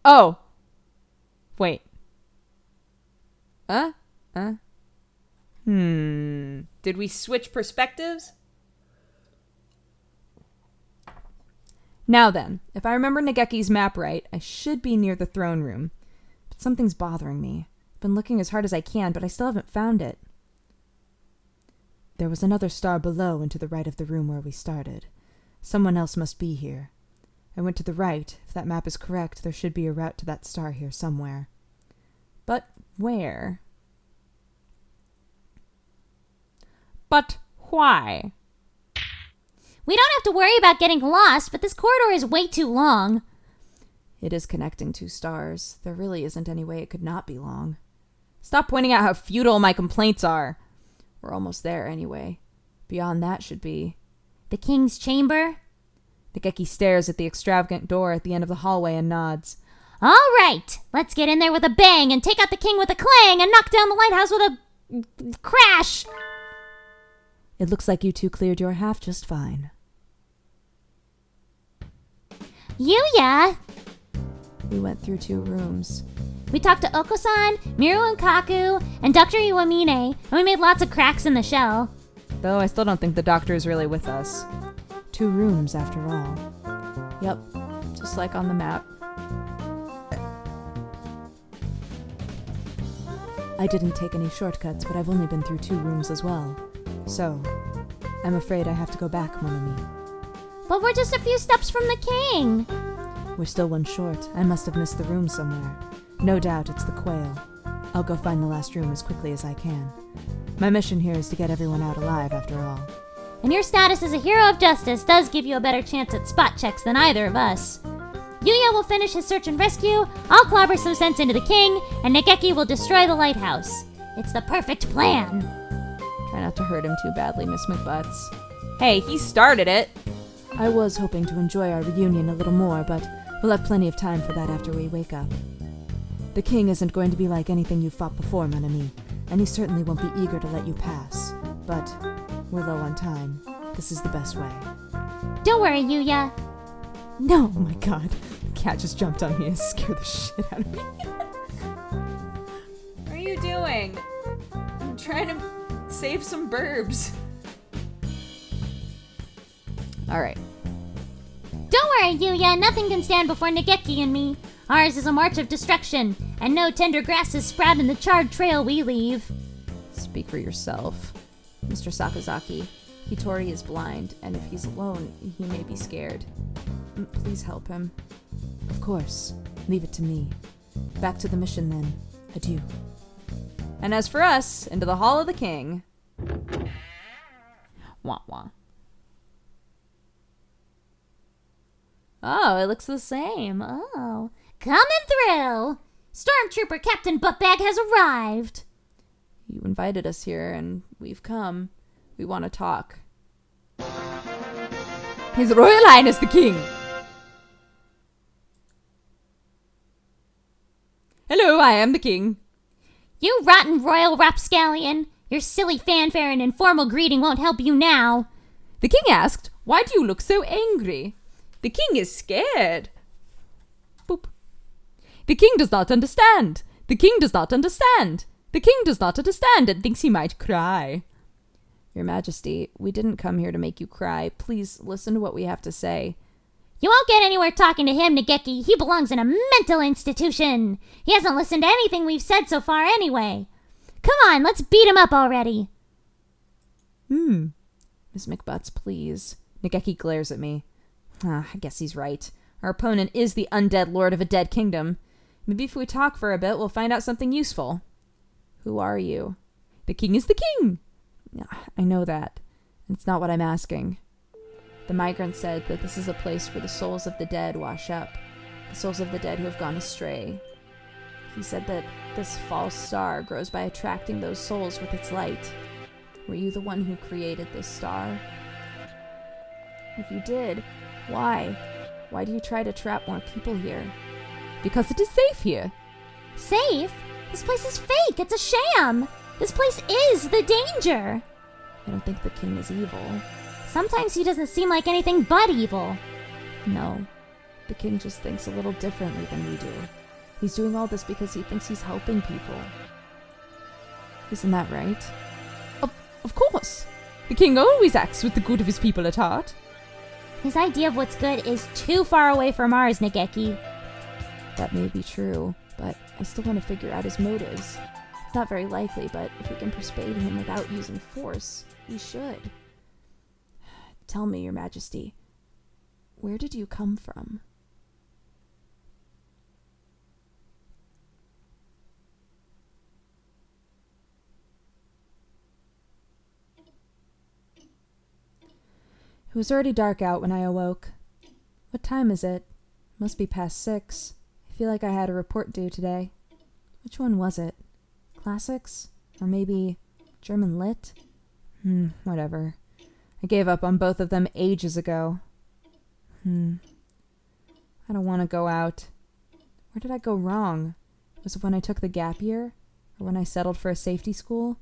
Oh. Wait. Did we switch perspectives? Now then, if I remember Nageki's map right, I should be near the throne room. But something's bothering me. I've been looking as hard as I can, but I still haven't found it. There was another star below and to the right of the room where we started. Someone else must be here. I went to the right. If that map is correct, there should be a route to that star here somewhere. But where? But why? We don't have to worry about getting lost, but this corridor is way too long. It is connecting two stars. There really isn't any way it could not be long. Stop pointing out how futile my complaints are. We're almost there anyway. Beyond that should be... The king's chamber? Nageki stares at the extravagant door at the end of the hallway and nods. All right, let's get in there with a bang and take out the king with a clang and knock down the lighthouse with a crash. It looks like you two cleared your half just fine. Yuya! We went through 2 rooms. We talked to Oko-san, Miru and Kaku, and Dr. Iwamine, and we made lots of cracks in the shell. Though I still don't think the doctor is really with us. 2 rooms, after all. Yep, just like on the map. I didn't take any shortcuts, but I've only been through 2 rooms as well. So, I'm afraid I have to go back, mon ami. But we're just a few steps from the king. We're still 1 short. I must have missed the room somewhere. No doubt it's the quail. I'll go find the last room as quickly as I can. My mission here is to get everyone out alive, after all. And your status as a hero of justice does give you a better chance at spot checks than either of us. Yuya will finish his search and rescue, I'll clobber some sense into the king, and Nageki will destroy the lighthouse. It's the perfect plan. Try not to hurt him too badly, Miss McButts. Hey, he started it! I was hoping to enjoy our reunion a little more, but we'll have plenty of time for that after we wake up. The king isn't going to be like anything you've fought before, mon ami, and he certainly won't be eager to let you pass. But we're low on time. This is the best way. Don't worry, Yuya. No, oh my god. The cat just jumped on me and scared the shit out of me. What are you doing? I'm trying to save some burbs. Alright. Don't worry, Yuya. Nothing can stand before Nageki and me. Ours is a march of destruction, and no tender grasses sprout in the charred trail we leave. Speak for yourself. Mr. Sakazaki, Hitori is blind, and if he's alone, he may be scared. Please help him. Of course. Leave it to me. Back to the mission, then. Adieu. And as for us, into the Hall of the King. Wah wah. Oh, it looks the same. Oh. Coming through! Stormtrooper Captain Buttbag has arrived! You invited us here, and we've come. We want to talk. His Royal Highness the King! Hello, I am the king. You rotten royal rapscallion! Your silly fanfare and informal greeting won't help you now. The king asked, why do you look so angry? The king is scared. Boop. The king does not understand. The king does not understand. The king does not understand and thinks he might cry. Your Majesty, we didn't come here to make you cry. Please listen to what we have to say. You won't get anywhere talking to him, Nageki. He belongs in a mental institution. He hasn't listened to anything we've said so far anyway. Come on, let's beat him up already. Miss McButts, please. Nageki glares at me. I guess he's right. Our opponent is the undead lord of a dead kingdom. Maybe if we talk for a bit, we'll find out something useful. Who are you? The king is the king. I know that. It's not what I'm asking. The migrant said that this is a place where the souls of the dead wash up. The souls of the dead who have gone astray. He said that this false star grows by attracting those souls with its light. Were you the one who created this star? If you did, why? Why do you try to trap more people here? Because it is safe here. Safe? This place is fake. It's a sham. This place is the danger. I don't think the king is evil. Sometimes he doesn't seem like anything but evil. No. The king just thinks a little differently than we do. He's doing all this because he thinks he's helping people. Isn't that right? Of course! The king always acts with the good of his people at heart. His idea of what's good is too far away from ours, Nageki. That may be true, but I still want to figure out his motives. It's not very likely, but if we can persuade him without using force, we should. Tell me, Your Majesty, where did you come from? It was already dark out when I awoke. What time is it? Must be past 6. I feel like I had a report due today. Which one was it? Classics? Or maybe German Lit? Whatever. I gave up on both of them ages ago. I don't want to go out. Where did I go wrong? Was it when I took the gap year? Or when I settled for a safety school?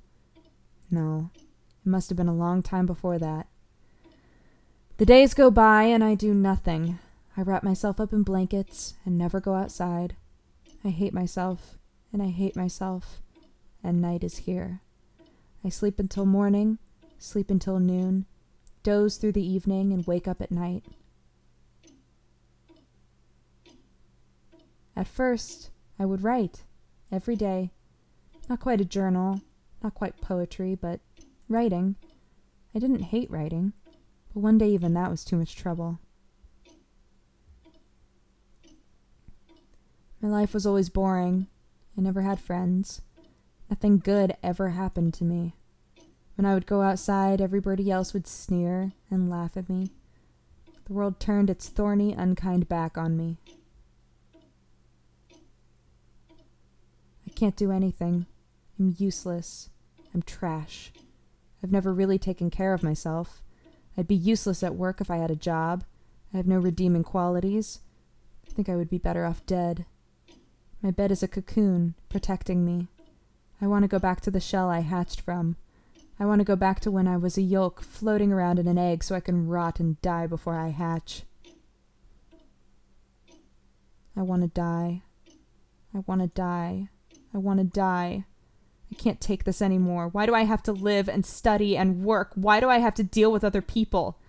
No. It must have been a long time before that. The days go by and I do nothing. I wrap myself up in blankets and never go outside. I hate myself, and I hate myself, and night is here. I sleep until morning, sleep until noon, doze through the evening, and wake up at night. At first, I would write, every day. Not quite a journal, not quite poetry, but writing. I didn't hate writing, but one day even that was too much trouble. My life was always boring. I never had friends. Nothing good ever happened to me. When I would go outside, everybody else would sneer and laugh at me. The world turned its thorny, unkind back on me. I can't do anything. I'm useless. I'm trash. I've never really taken care of myself. I'd be useless at work if I had a job. I have no redeeming qualities. I think I would be better off dead. My bed is a cocoon, protecting me. I want to go back to the shell I hatched from. I want to go back to when I was a yolk floating around in an egg so I can rot and die before I hatch. I want to die. I want to die. I want to die. I can't take this anymore. Why do I have to live and study and work? Why do I have to deal with other people?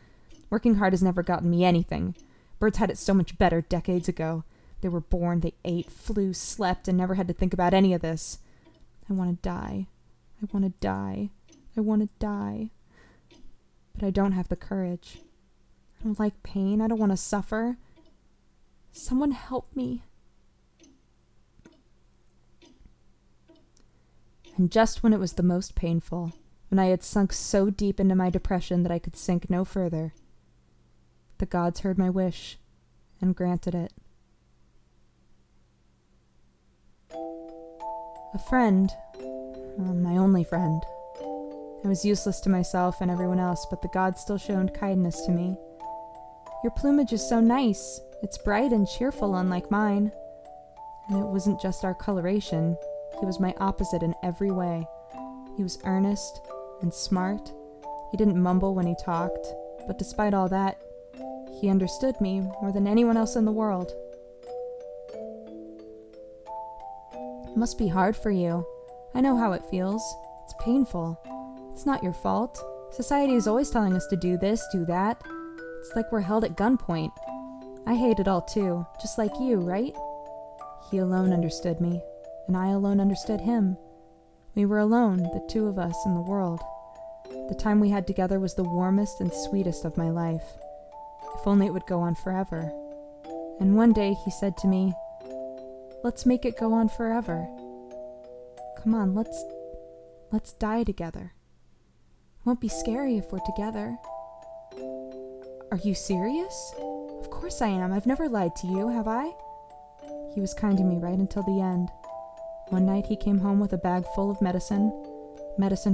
Working hard has never gotten me anything. Birds had it so much better decades ago. They were born, they ate, flew, slept, and never had to think about any of this. I want to die. I want to die. I want to die. But I don't have the courage. I don't like pain. I don't want to suffer. Someone help me. And just when it was the most painful, when I had sunk so deep into my depression that I could sink no further, the gods heard my wish and granted it. A friend, my only friend. I was useless to myself and everyone else, but the gods still showed kindness to me. Your plumage is so nice. It's bright and cheerful, unlike mine. And it wasn't just our coloration. He was my opposite in every way. He was earnest and smart. He didn't mumble when he talked, but despite all that, he understood me more than anyone else in the world. It must be hard for you. I know how it feels. It's painful. It's not your fault. Society is always telling us to do this, do that. It's like we're held at gunpoint. I hate it all too, just like you, right? He alone understood me, and I alone understood him. We were alone, the two of us, in the world. The time we had together was the warmest and sweetest of my life. If only it would go on forever. And one day he said to me, "Let's make it go on forever. Come on, let's die together. It won't be scary if we're together." Are you serious? Of course I am. I've never lied to you, have I? He was kind to me right until the end. One night he came home with a bag full of medicine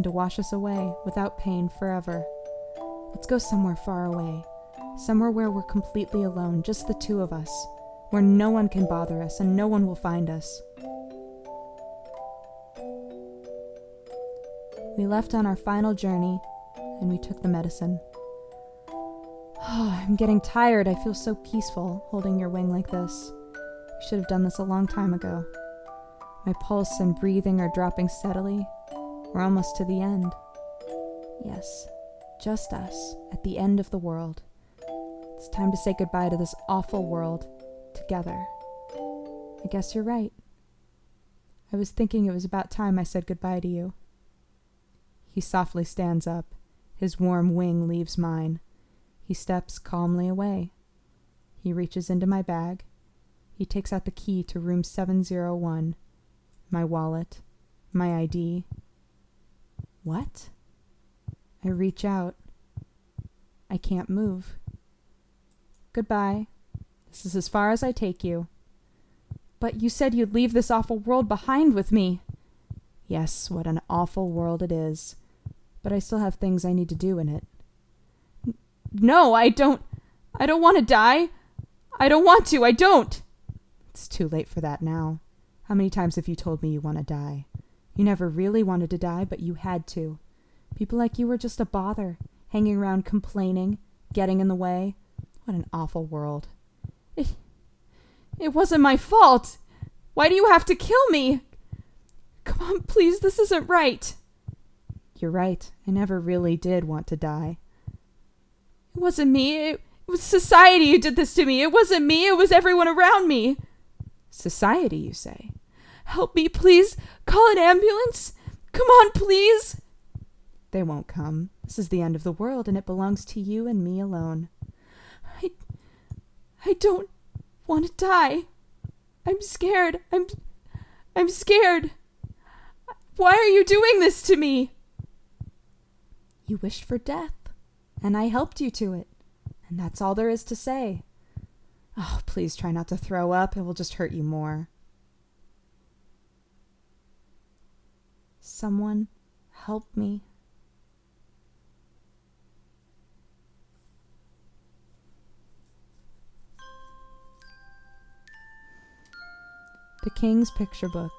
to wash us away without pain forever. Let's go somewhere far away, somewhere where we're completely alone, just the two of us, where no one can bother us and no one will find us. We left on our final journey, and we took the medicine. I'm getting tired. I feel so peaceful holding your wing like this. We should have done this a long time ago. My pulse and breathing are dropping steadily. We're almost to the end. Yes, just us at the end of the world. It's time to say goodbye to this awful world together. I guess you're right. I was thinking it was about time I said goodbye to you. He softly stands up. His warm wing leaves mine. He steps calmly away. He reaches into my bag. He takes out the key to room 701. My wallet. My ID. What? I reach out. I can't move. Goodbye. This is as far as I take you. But you said you'd leave this awful world behind with me. Yes, what an awful world it is. But I still have things I need to do in it. No, I don't want to die. I don't want to. I don't. It's too late for that now. How many times have you told me you want to die? You never really wanted to die, but you had to. People like you were just a bother, hanging around complaining, getting in the way. What an awful world. It wasn't my fault. Why do you have to kill me? Come on, please, this isn't right. You're right. I never really did want to die. It wasn't me. It was society who did this to me. It wasn't me. It was everyone around me. Society, you say? Help me, please. Call an ambulance. Come on, please. They won't come. This is the end of the world, and it belongs to you and me alone. I don't want to die. I'm scared. I'm scared. Why are you doing this to me? You wished for death, and I helped you to it. And that's all there is to say. Oh, please try not to throw up. It will just hurt you more. Someone help me. The King's Picture Book.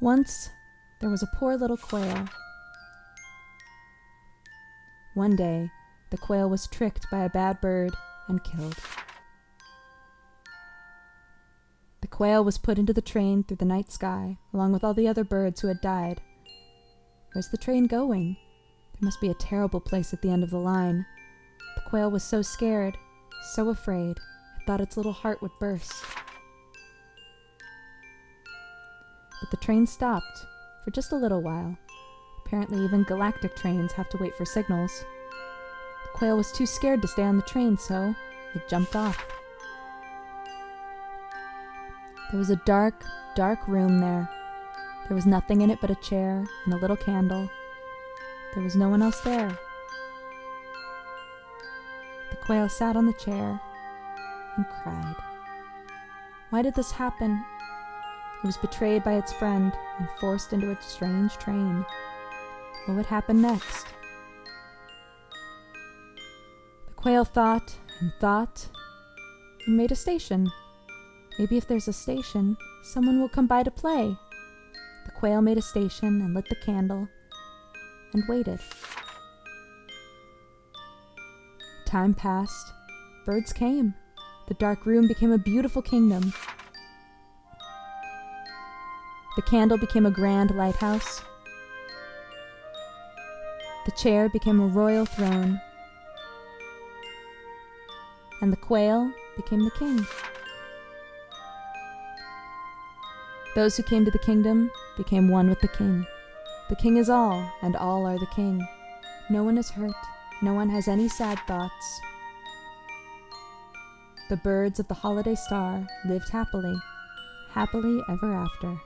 Once, there was a poor little quail. One day, the quail was tricked by a bad bird and killed. The quail was put into the train through the night sky, along with all the other birds who had died. Where's the train going? There must be a terrible place at the end of the line. The quail was so scared, so afraid, it thought its little heart would burst. But the train stopped for just a little while. Apparently even galactic trains have to wait for signals. The quail was too scared to stay on the train, so it jumped off. There was a dark, dark room there. There was nothing in it but a chair and a little candle. There was no one else there. The quail sat on the chair and cried. Why did this happen? It was betrayed by its friend and forced into a strange train. What would happen next? The quail thought and made a station. Maybe if there's a station, someone will come by to play. The quail made a station and lit the candle and waited. Time passed. Birds came. The dark room became a beautiful kingdom. The candle became a grand lighthouse. The chair became a royal throne. And the quail became the king. Those who came to the kingdom became one with the king. The king is all, and all are the king. No one is hurt. No one has any sad thoughts. The birds of the holiday star lived happily, happily ever after.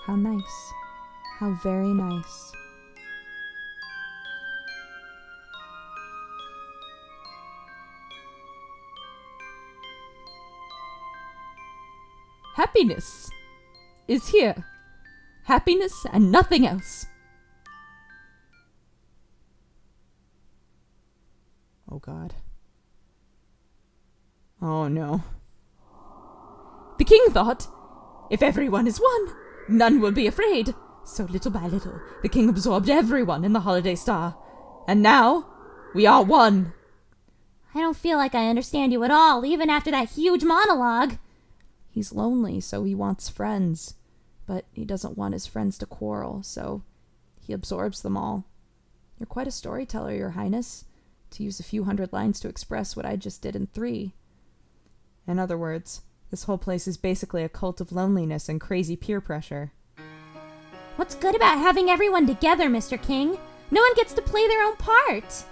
How nice. How very nice. Happiness is here. Happiness and nothing else. Oh God. Oh no. The king thought, if everyone is one, none will be afraid. So little by little, the king absorbed everyone in the holiday star. And now, we are one. I don't feel like I understand you at all, even after that huge monologue. He's lonely, so he wants friends. But he doesn't want his friends to quarrel, so he absorbs them all. You're quite a storyteller, Your Highness, to use a few hundred lines to express what I just did in 3. In other words, this whole place is basically a cult of loneliness and crazy peer pressure. What's good about having everyone together, Mr. King? No one gets to play their own part.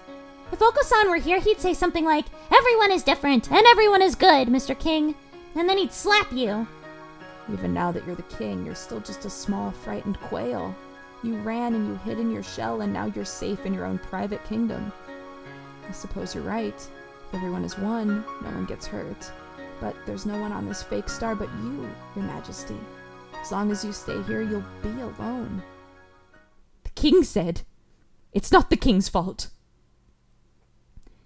If Oko-san were here, he'd say something like, "Everyone is different, and everyone is good, Mr. King." And then he'd slap you. Even now that you're the king, you're still just a small, frightened quail. You ran and you hid in your shell, and now you're safe in your own private kingdom. I suppose you're right. If everyone is one, no one gets hurt. But there's no one on this fake star but you, Your Majesty. As long as you stay here, you'll be alone. The king said, "It's not the king's fault.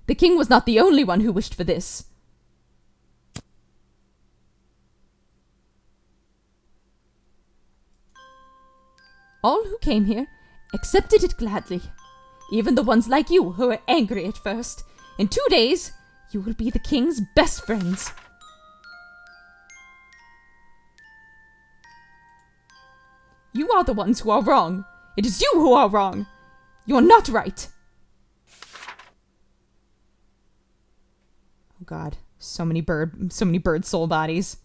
The king was not the only one who wished for this." All who came here accepted it gladly. Even the ones like you who were angry at first. In 2 days, you will be the king's best friends. You are the ones who are wrong. It is you who are wrong. You are not right. Oh God, so many bird soul bodies.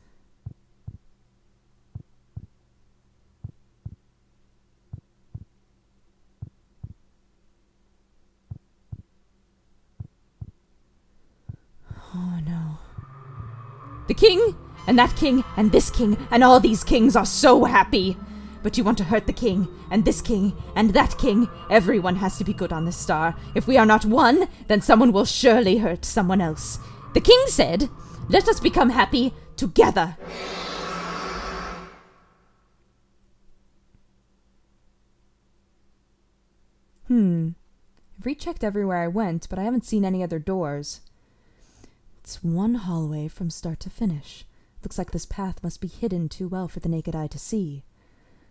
Oh no. The king, and that king, and this king, and all these kings are so happy. But you want to hurt the king, and this king, and that king. Everyone has to be good on this star. If we are not one, then someone will surely hurt someone else. The king said, "Let us become happy together." I've rechecked everywhere I went, but I haven't seen any other doors. It's one hallway from start to finish. Looks like this path must be hidden too well for the naked eye to see.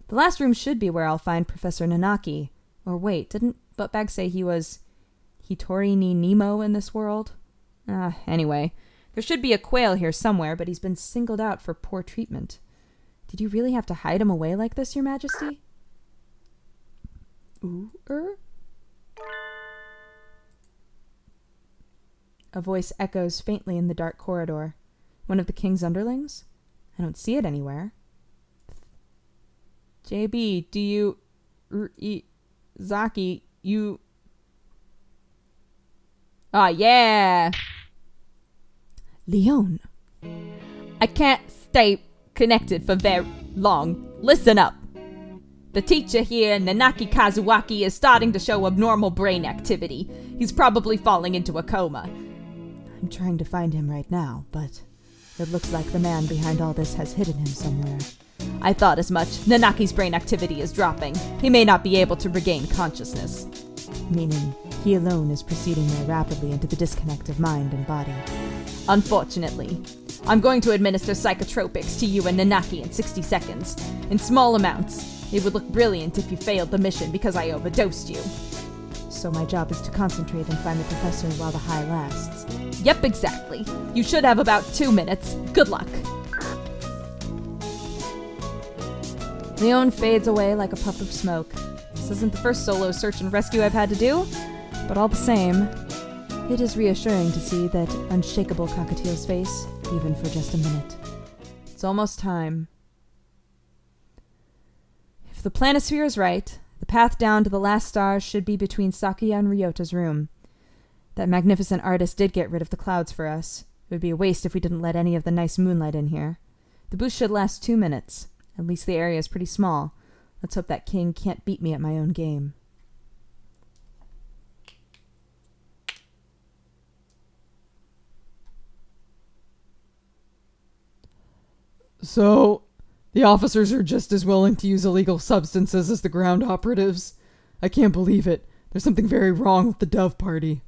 The last room should be where I'll find Professor Nanaki. Or wait, didn't Buttbag say he was Hitori ni Nemo in this world? Anyway, there should be a quail here somewhere, but he's been singled out for poor treatment. Did you really have to hide him away like this, Your Majesty? A voice echoes faintly in the dark corridor. One of the king's underlings? I don't see it anywhere. JB, do you... Zaki, you... Ah, yeah! Leon. I can't stay connected for very long. Listen up. The teacher here, Nanaki Kazuaki, is starting to show abnormal brain activity. He's probably falling into a coma. I'm trying to find him right now, but it looks like the man behind all this has hidden him somewhere. I thought as much. Nanaki's brain activity is dropping. He may not be able to regain consciousness. Meaning, he alone is proceeding more rapidly into the disconnect of mind and body. Unfortunately. I'm going to administer psychotropics to you and Nanaki in 60 seconds. In small amounts. It would look brilliant if you failed the mission because I overdosed you. So my job is to concentrate and find the professor while the high lasts. Yep, exactly. You should have about 2 minutes. Good luck. Leon fades away like a puff of smoke. This isn't the first solo search and rescue I've had to do, but all the same, it is reassuring to see that unshakable cockatiel's face, even for just a minute. It's almost time. If the planisphere is right, the path down to the last star should be between Sakuya and Ryota's room. That magnificent artist did get rid of the clouds for us. It would be a waste if we didn't let any of the nice moonlight in here. The boost should last 2 minutes. At least the area is pretty small. Let's hope that king can't beat me at my own game. So, the officers are just as willing to use illegal substances as the ground operatives. I can't believe it. There's something very wrong with the Dove Party.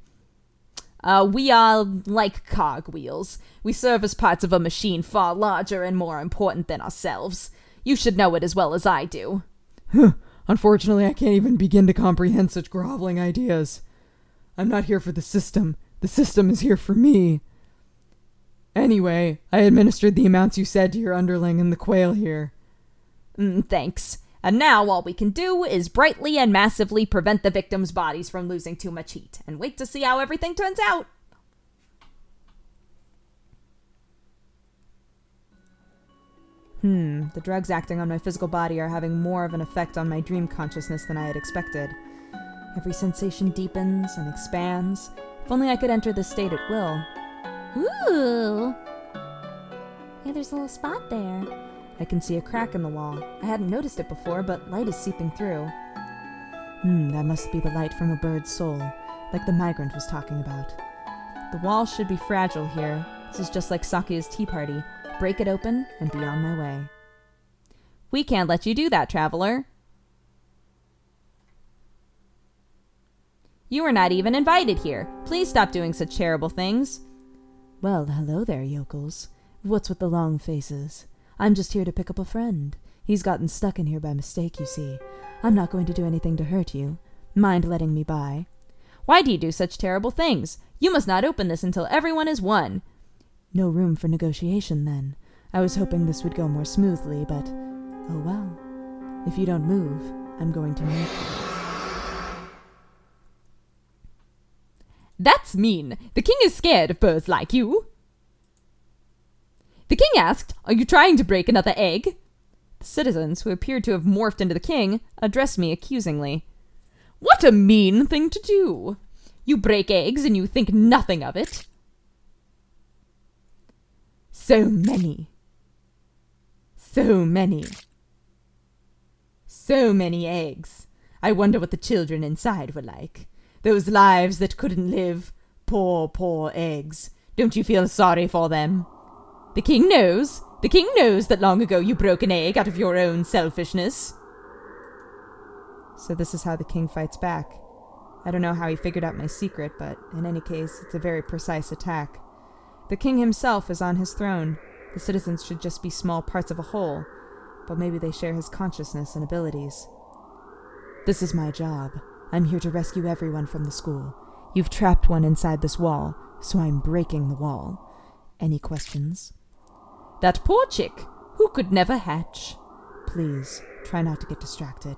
We are like cogwheels. We serve as parts of a machine far larger and more important than ourselves. You should know it as well as I do. Unfortunately, I can't even begin to comprehend such groveling ideas. I'm not here for the system. The system is here for me. Anyway, I administered the amounts you said to your underling and the quail here. Thanks. And now all we can do is brightly and massively prevent the victims' bodies from losing too much heat, and wait to see how everything turns out. The drugs acting on my physical body are having more of an effect on my dream consciousness than I had expected. Every sensation deepens and expands. If only I could enter this state at will. Ooh. Hey, there's a little spot there. I can see a crack in the wall. I hadn't noticed it before, but light is seeping through. That must be the light from a bird's soul, like the migrant was talking about. The wall should be fragile here. This is just like Sakia's tea party. Break it open and be on my way. We can't let you do that, traveler. You were not even invited here. Please stop doing such terrible things. Well, hello there, yokels. What's with the long faces? I'm just here to pick up a friend. He's gotten stuck in here by mistake, you see. I'm not going to do anything to hurt you. Mind letting me by? Why do you do such terrible things? You must not open this until everyone is won. No room for negotiation, then. I was hoping this would go more smoothly, but... oh well. If you don't move, I'm going to make you. That's mean. The king is scared of birds like you. The king asked, "Are you trying to break another egg?" The citizens, who appeared to have morphed into the king, addressed me accusingly. What a mean thing to do! You break eggs and you think nothing of it. So many. So many. So many eggs. I wonder what the children inside were like. Those lives that couldn't live. Poor, poor eggs. Don't you feel sorry for them? The king knows. The king knows that long ago you broke an egg out of your own selfishness. So this is how the king fights back. I don't know how he figured out my secret, but in any case, it's a very precise attack. The king himself is on his throne. The citizens should just be small parts of a whole, but maybe they share his consciousness and abilities. This is my job. I'm here to rescue everyone from the school. You've trapped one inside this wall, so I'm breaking the wall. Any questions? That poor chick, who could never hatch. Please, try not to get distracted.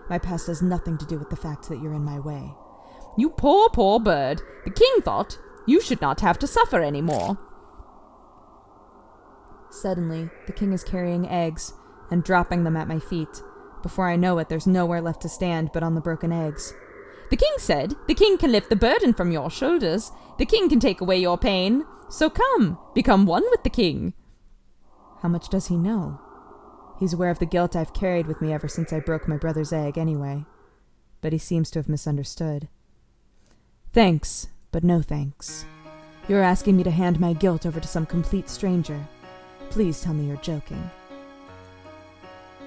My past has nothing to do with the fact that you're in my way. You poor, poor bird. The king thought you should not have to suffer anymore. Suddenly, the king is carrying eggs and dropping them at my feet. Before I know it, there's nowhere left to stand but on the broken eggs. The king said, the king can lift the burden from your shoulders. The king can take away your pain. So come, become one with the king. How much does he know? He's aware of the guilt I've carried with me ever since I broke my brother's egg anyway. But he seems to have misunderstood. Thanks, but no thanks. You're asking me to hand my guilt over to some complete stranger. Please tell me you're joking.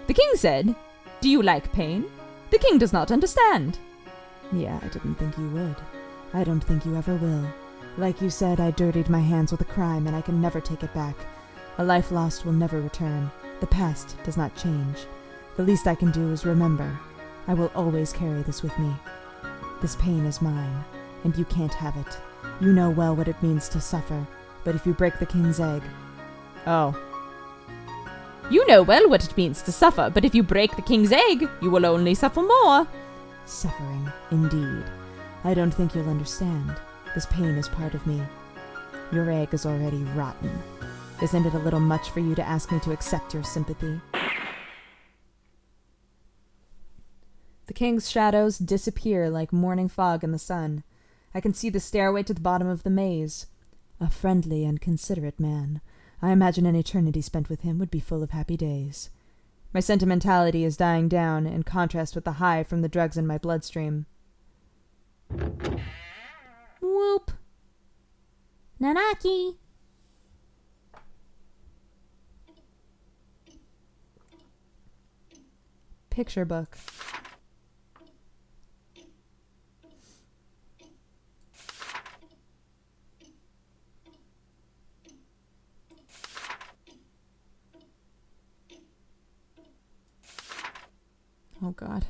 The king said, do you like pain? The king does not understand. Yeah, I didn't think you would. I don't think you ever will. Like you said, I dirtied my hands with a crime and I can never take it back. A life lost will never return. The past does not change. The least I can do is remember. I will always carry this with me. This pain is mine, and you can't have it. You know well what it means to suffer, but if you break the king's egg... Oh. You know well what it means to suffer, but if you break the king's egg, you will only suffer more. Suffering, indeed. I don't think you'll understand. This pain is part of me. Your egg is already rotten. Isn't it a little much for you to ask me to accept your sympathy? The king's shadows disappear like morning fog in the sun. I can see the stairway to the bottom of the maze. A friendly and considerate man. I imagine an eternity spent with him would be full of happy days. My sentimentality is dying down in contrast with the high from the drugs in my bloodstream. Whoop. Nanaki. Picture book. Oh God.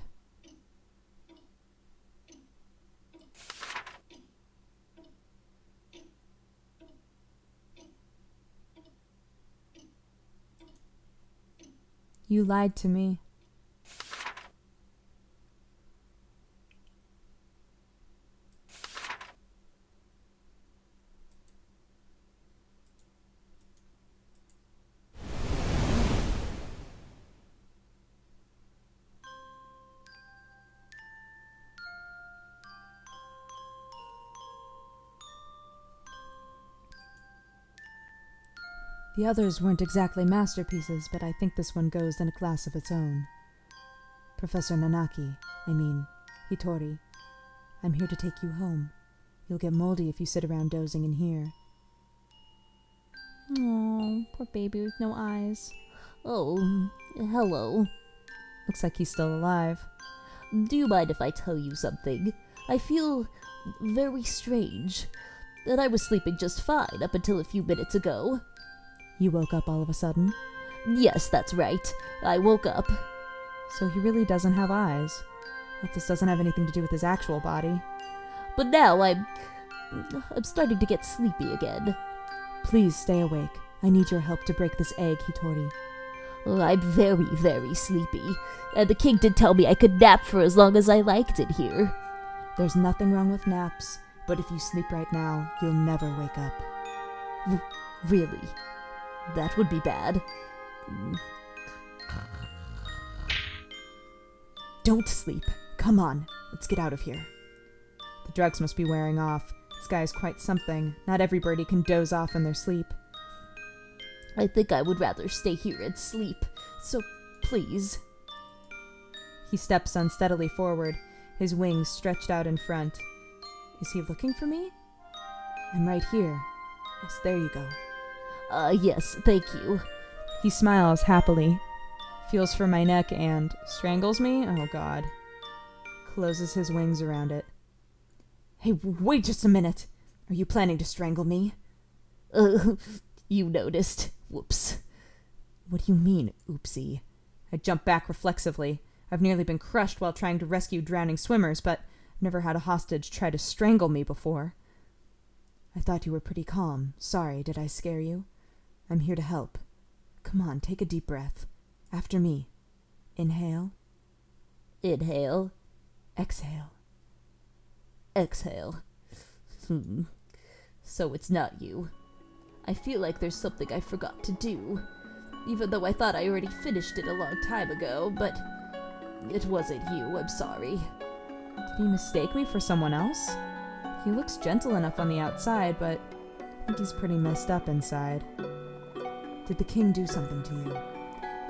You lied to me. The others weren't exactly masterpieces, but I think this one goes in a class of its own. Professor Hitori, I'm here to take you home. You'll get moldy if you sit around dozing in here. Oh, poor baby with no eyes. Oh, hello. Looks like he's still alive. Do you mind if I tell you something? I feel very strange. And I was sleeping just fine up until a few minutes ago. You woke up all of a sudden? Yes, that's right. I woke up. So he really doesn't have eyes. But this doesn't have anything to do with his actual body. But now I'm starting to get sleepy again. Please stay awake. I need your help to break this egg, Hitori. I'm very, very sleepy. And the king did tell me I could nap for as long as I liked in here. There's nothing wrong with naps, but if you sleep right now, you'll never wake up. Really? That would be bad. Don't sleep. Come on, let's get out of here. The drugs must be wearing off. This guy is quite something. Not everybody can doze off in their sleep. I think I would rather stay here and sleep. So, please. He steps unsteadily forward, his wings stretched out in front. Is he looking for me? I'm right here. Yes, there you go. Yes, thank you. He smiles happily, feels for my neck and strangles me? Oh god. Closes his wings around it. Hey, wait just a minute. Are you planning to strangle me? You noticed. Whoops. What do you mean, oopsie? I jump back reflexively. I've nearly been crushed while trying to rescue drowning swimmers, but I've never had a hostage try to strangle me before. I thought you were pretty calm. Sorry, did I scare you? I'm here to help. Come on, take a deep breath. After me. Inhale. Inhale. Exhale. Exhale. So it's not you. I feel like there's something I forgot to do. Even though I thought I already finished it a long time ago, but it wasn't you, I'm sorry. Did he mistake me for someone else? He looks gentle enough on the outside, but I think he's pretty messed up inside. Did the king do something to you?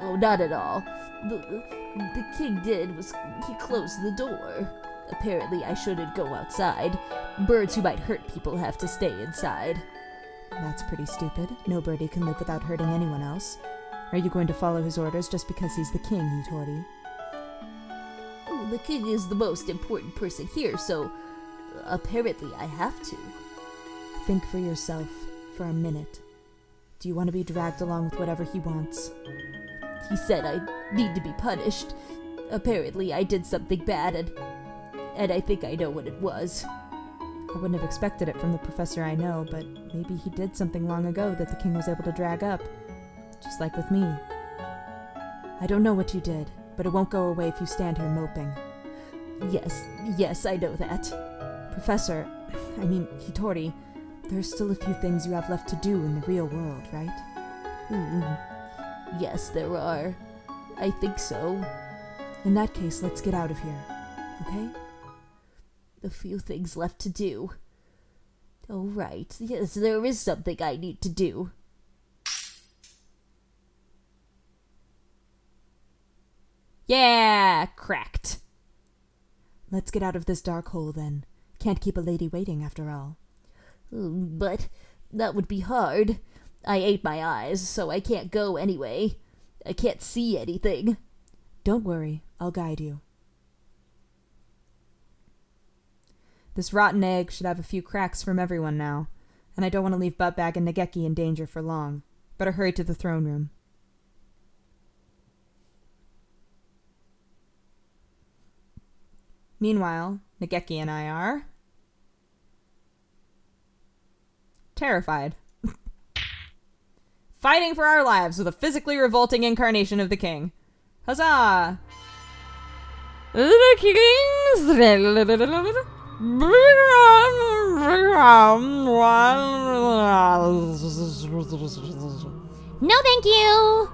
Oh, not at all. The king did was he closed the door. Apparently I shouldn't go outside. Birds who might hurt people have to stay inside. That's pretty stupid. No birdie can live without hurting anyone else. Are you going to follow his orders just because he's the king, Hitori? Oh, the king is the most important person here, so apparently I have to. Think for yourself for a minute. Do you want to be dragged along with whatever he wants? He said I need to be punished. Apparently I did something bad, and I think I know what it was. I wouldn't have expected it from the professor I know, but maybe he did something long ago that the king was able to drag up. Just like with me. I don't know what you did, but it won't go away if you stand here moping. Yes, I know that. Professor, Hitori, there are still a few things you have left to do in the real world, right? Yes, there are. I think so. In that case, let's get out of here, okay? A few things left to do. Oh, right. Yes, there is something I need to do. Yeah, cracked. Let's get out of this dark hole, then. Can't keep a lady waiting, after all. But that would be hard. I ate my eyes, so I can't go anyway. I can't see anything. Don't worry, I'll guide you. This rotten egg should have a few cracks from everyone now, and I don't want to leave Buttbag and Nageki in danger for long. Better hurry to the throne room. Meanwhile, Nageki and I are terrified. Fighting for our lives with a physically revolting incarnation of the king. Huzzah! The kings! No, thank you.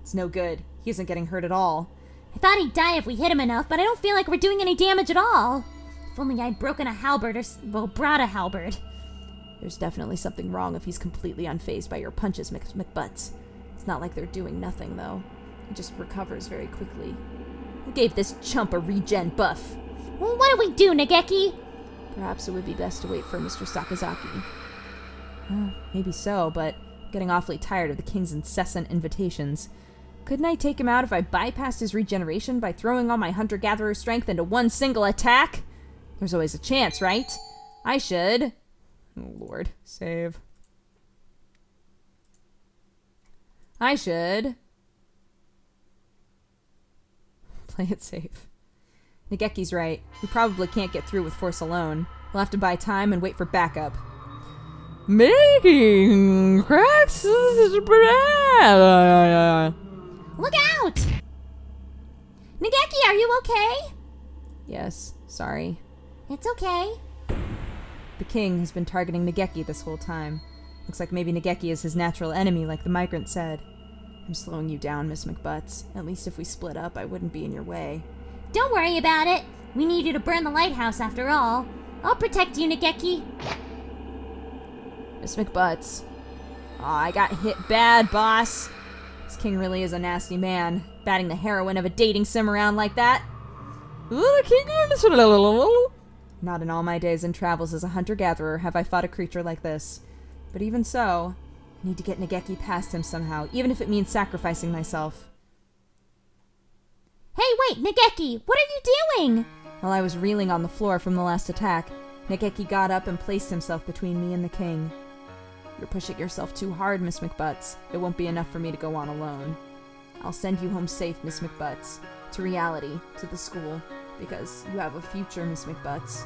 It's no good. He isn't getting hurt at all. I thought he'd die if we hit him enough, but I don't feel like we're doing any damage at all. If only I'd broken a halberd or brought a halberd. There's definitely something wrong if he's completely unfazed by your punches, McButts. It's not like they're doing nothing, though. He just recovers very quickly. Who gave this chump a regen buff? Well, what do we do, Nageki? Perhaps it would be best to wait for Mr. Sakazaki. Maybe so, but I'm getting awfully tired of the king's incessant invitations. Couldn't I take him out if I bypassed his regeneration by throwing all my hunter-gatherer strength into one single attack? There's always a chance, right? I should... Oh, Lord. Save. I should... Play it safe. Nageki's right. We probably can't get through with force alone. We'll have to buy time and wait for backup. Making cracks bread. Look out! Nageki, are you okay? Yes, sorry. It's okay. The king has been targeting Nageki this whole time. Looks like maybe Nageki is his natural enemy, like the migrant said. I'm slowing you down, Miss McButts. At least if we split up, I wouldn't be in your way. Don't worry about it. We need you to burn the lighthouse after all. I'll protect you, Nageki. Miss McButts. Aw, I got hit bad, boss. This king really is a nasty man, batting the heroine of a dating sim around like that. The king. Not in all my days and travels as a hunter-gatherer have I fought a creature like this. But even so, I need to get Nageki past him somehow, even if it means sacrificing myself. Hey, wait, Nageki, what are you doing? While I was reeling on the floor from the last attack, Nageki got up and placed himself between me and the king. You're pushing yourself too hard, Miss McButts. It won't be enough for me to go on alone. I'll send you home safe, Miss McButts. To reality, to the school. Because you have a future, Miss McButts.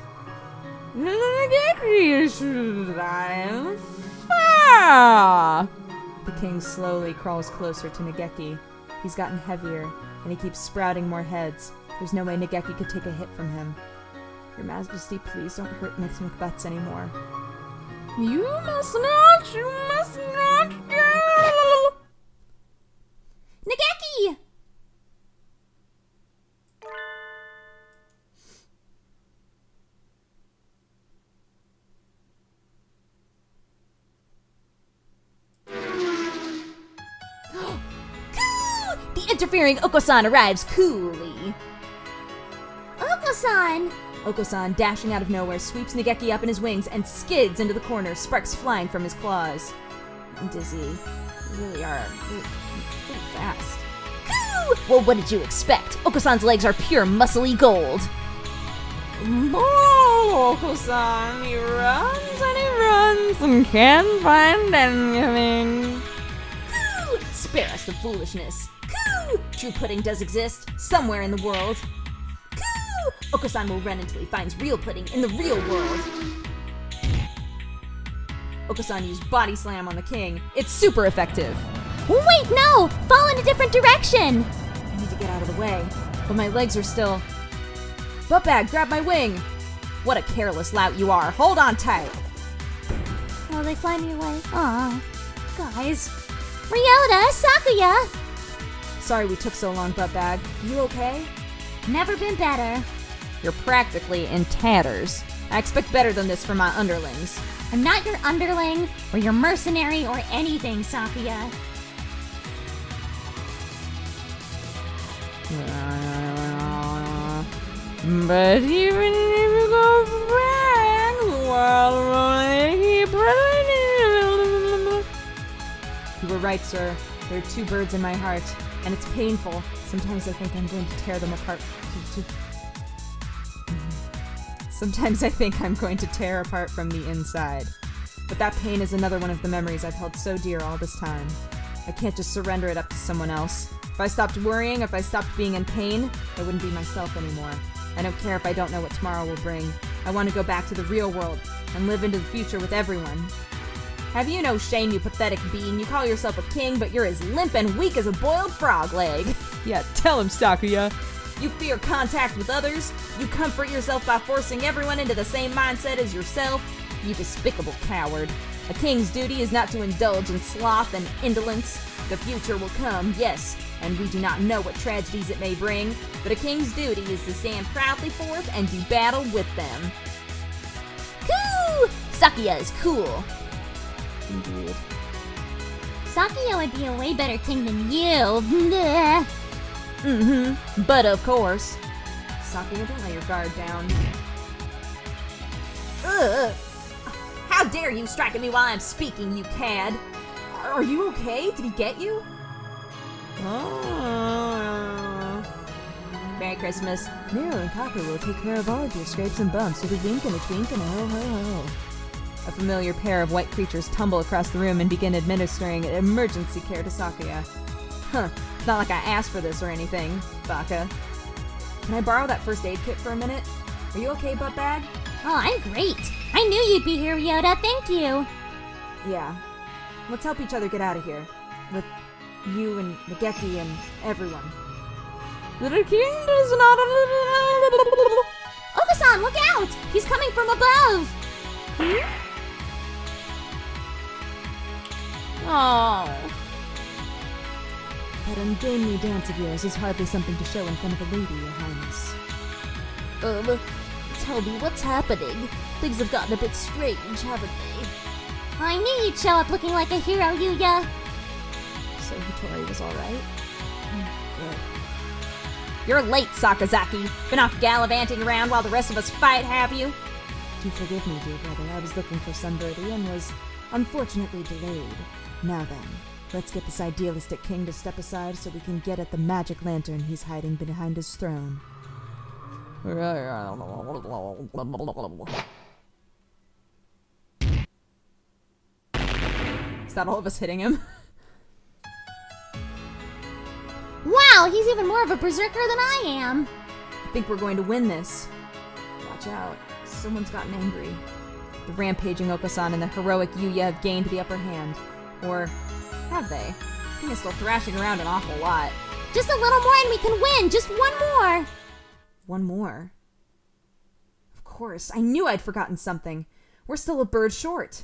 The king slowly crawls closer to Nageki. He's gotten heavier, and he keeps sprouting more heads. There's no way Nageki could take a hit from him. Your Majesty, please don't hurt Miss McButts anymore. You must not go! Nageki! The interfering Oko-san arrives coolly. Oko-san! Oko-san, dashing out of nowhere, sweeps Nageki up in his wings and skids into the corner, sparks flying from his claws. I'm dizzy. You really are really fast. Well, what did you expect? Oko-san's legs are pure muscly gold. Oh, Oko-san, he runs and can't find anything. Spare us the foolishness. True pudding does exist, somewhere in the world. Oko-san will run until he finds real pudding in the real world. Oko-san used Body Slam on the king. It's super effective. Wait, no! Fall in a different direction! I need to get out of the way, but my legs are still... Buttbag, grab my wing! What a careless lout you are. Hold on tight. Oh, they fly me away. Aw. Guys. Ryota, Sakuya! Sorry we took so long, Buttbag. You okay? Never been better. You're practically in tatters. I expect better than this from my underlings. I'm not your underling, or your mercenary, or anything, Sakuya. But even if you go back, the world will only keep running. You were right, sir. There are two birds in my heart, and it's painful. Sometimes I think I'm going to tear them apart. Sometimes I think I'm going to tear apart from the inside. But that pain is another one of the memories I've held so dear all this time. I can't just surrender it up to someone else. If I stopped worrying, if I stopped being in pain, I wouldn't be myself anymore. I don't care if I don't know what tomorrow will bring. I want to go back to the real world and live into the future with everyone. Have you no shame, you pathetic being? You call yourself a king, but you're as limp and weak as a boiled frog leg. Yeah, tell him, Sakuya. You fear contact with others. You comfort yourself by forcing everyone into the same mindset as yourself. You despicable coward. A king's duty is not to indulge in sloth and indolence. The future will come, yes, and we do not know what tragedies it may bring, but a king's duty is to stand proudly forth and do battle with them. Cool! Sakuya is cool. Indeed. Sakuya would be a way better king than you. Bleh. Mm-hmm. But of course. Sakuya, don't let your guard down. Ugh! How dare you strike at me while I'm speaking, you cad! Are you okay? Did he get you? Oh. Merry Christmas. Nero and Kaku will take care of all of your scrapes and bumps with a wink and a twink and a ho ho ho. A familiar pair of white creatures tumble across the room and begin administering emergency care to Sakuya. Huh. It's not like I asked for this or anything, Baka. Can I borrow that first aid kit for a minute? Are you okay, Buttbag? Oh, I'm great. I knew you'd be here, Ryota. Thank you. Yeah. Let's help each other get out of here. With you and Nageki and everyone. The king does not... Oga-san, look out! He's coming from above! Oh. That ungainly dance of yours is hardly something to show in front of a lady, Your Highness. Tell me, what's happening? Things have gotten a bit strange, haven't they? I knew you'd show up looking like a hero, Yuya. So Hitori was alright? Good. You're late, Sakazaki. Been off gallivanting around while the rest of us fight, have you? Do forgive me, dear brother. I was looking for somebody and was unfortunately delayed. Now then, let's get this idealistic king to step aside so we can get at the magic lantern he's hiding behind his throne. Is that all of us hitting him? Wow, he's even more of a berserker than I am. I think we're going to win this. Watch out. Someone's gotten angry. The rampaging Okasan and the heroic Yuya have gained the upper hand. Or have they? I think it's still thrashing around an awful lot. Just a little more and we can win. Just one more. One more. Of course, I knew I'd forgotten something. We're still a bird short.